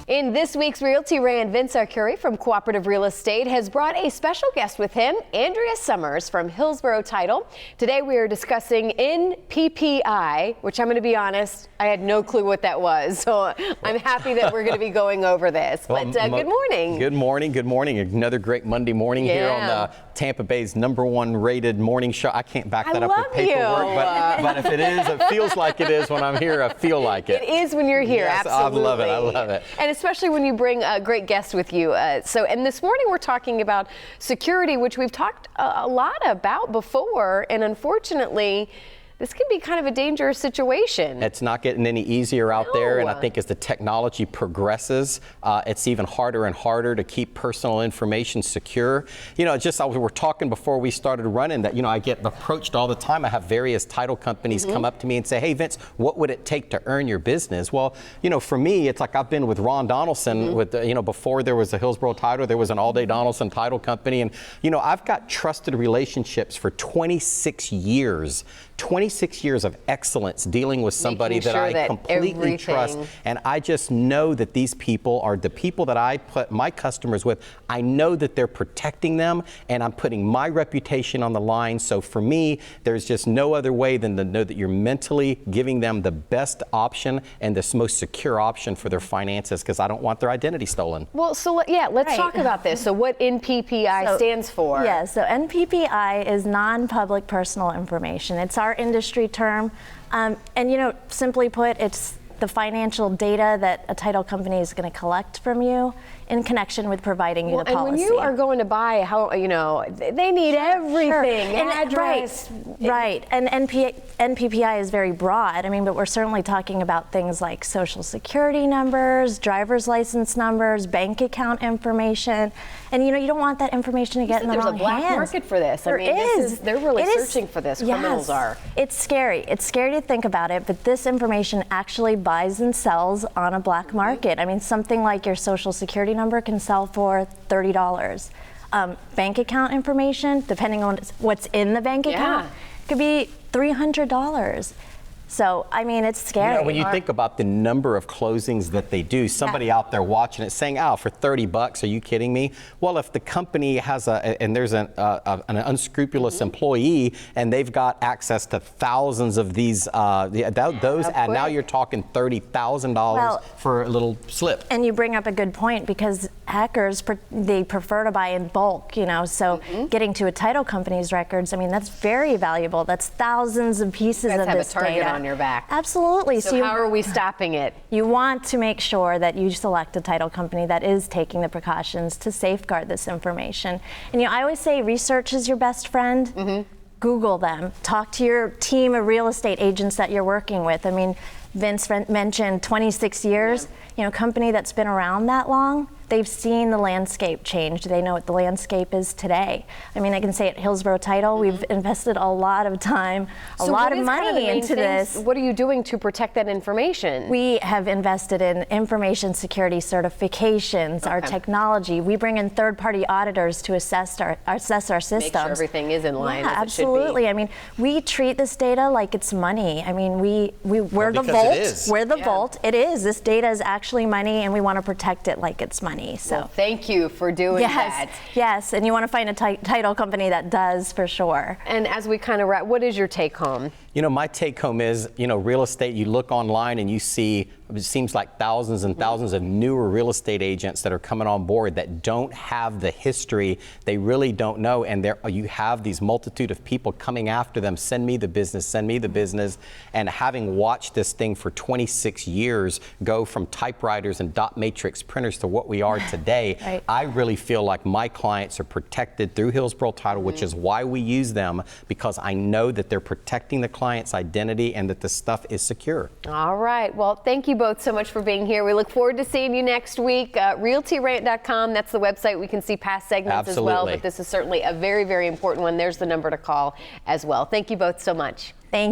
In this week's Realty Rant, Vince Arcuri from Cooperative Real Estate has brought a special guest with him, Andrea Summers from Hillsborough Title. Today we are discussing NPPI, which I'm going to be honest, I had no clue what that was. So I'm happy that we're going to be going over this. But good morning. Good morning. Good morning. Another great Monday morning here on Tampa Bay's #1 rated morning show. I can't back that up with paperwork, but if it is, it feels like it is when I'm here. I feel like it. It is when you're here. Yes, absolutely. I love it. I love it. And especially when you bring a great guest with you. And this morning we're talking about security, which we've talked a lot about before, and unfortunately, this can be kind of a dangerous situation. It's not getting any easier out there, and I think as the technology progresses, it's even harder and harder to keep personal information secure. You know, we were talking before we started running that, I get approached all the time. I have various title companies come up to me and say, hey, Vince, what would it take to earn your business? Well, for me, it's like I've been with Ron Donaldson with, before there was a Hillsborough Title, there was an All-Day Donaldson Title Company. And, I've got trusted relationships for 26 years. 26 years of excellence dealing with somebody that I completely trust. And I just know that these people are the people that I put my customers with. I know that they're protecting them, and I'm putting my reputation on the line. So for me, there's just no other way than to know that you're mentally giving them the best option and the most secure option for their finances, because I don't want their identity stolen. Well, so let's talk about this. So what NPPI stands for? Yeah, so NPPI is non-public personal information. It's our industry term, and simply put, it's the financial data that a title company is going to collect from you in connection with providing you the policy. And when you are going to buy, they need everything, address. Right. And NPPI is very broad. But we're certainly talking about things like social security numbers, driver's license numbers, bank account information. And you don't want that information to get in the wrong hands. There's a black market for this. There is. They're really searching for this. Yes. Criminals are. It's scary. It's scary to think about it, but this information actually buys and sells on a black market. Something like your social security number can sell for $30. Bank account information, depending on what's in the bank account, could be $300. So, it's scary. When you think about the number of closings that they do, somebody out there watching it saying, oh, for $30, are you kidding me? Well, if the company has there's an unscrupulous employee and they've got access to thousands of these, and now you're talking $30,000 for a little slip. And you bring up a good point, because hackers, they prefer to buy in bulk, so getting to a title company's records, that's very valuable. That's thousands of pieces of this data on your back. Absolutely. So how are we stopping it? You want to make sure that you select a title company that is taking the precautions to safeguard this information. And I always say research is your best friend. Google them. Talk to your team of real estate agents that you're working with. Vince mentioned 26 years. Company that's been around that long, they've seen the landscape change. They know what the landscape is today. I can say at Hillsborough Title, we've invested a lot of time, a lot of money into this. What are you doing to protect that information? We have invested in information security certifications, our technology. We bring in third-party auditors to assess our systems. Make sure everything is in line. Yeah, absolutely. We treat this data like it's money. We're the vault. We're the vault. It is. This data is actually money, and we want to protect it like it's money. So well, thank you for doing that. Yes, and you want to find a title company that does, for sure. And as we kind of wrap, what is your take home? My take home is, real estate, you look online and you see, it seems like thousands and thousands of newer real estate agents that are coming on board that don't have the history. They really don't know. And you have these multitude of people coming after them. Send me the business, send me the business. And having watched this thing for 26 years go from typewriters and dot matrix printers to what we are today, I really feel like my clients are protected through Hillsborough Title, which is why we use them, because I know that they're protecting the client's identity and that the stuff is secure. All right. Well, thank you both so much for being here. We look forward to seeing you next week. RealtyRant.com, that's the website. We can see past segments as well, but this is certainly a very, very important one. There's the number to call as well. Thank you both so much. Thank you.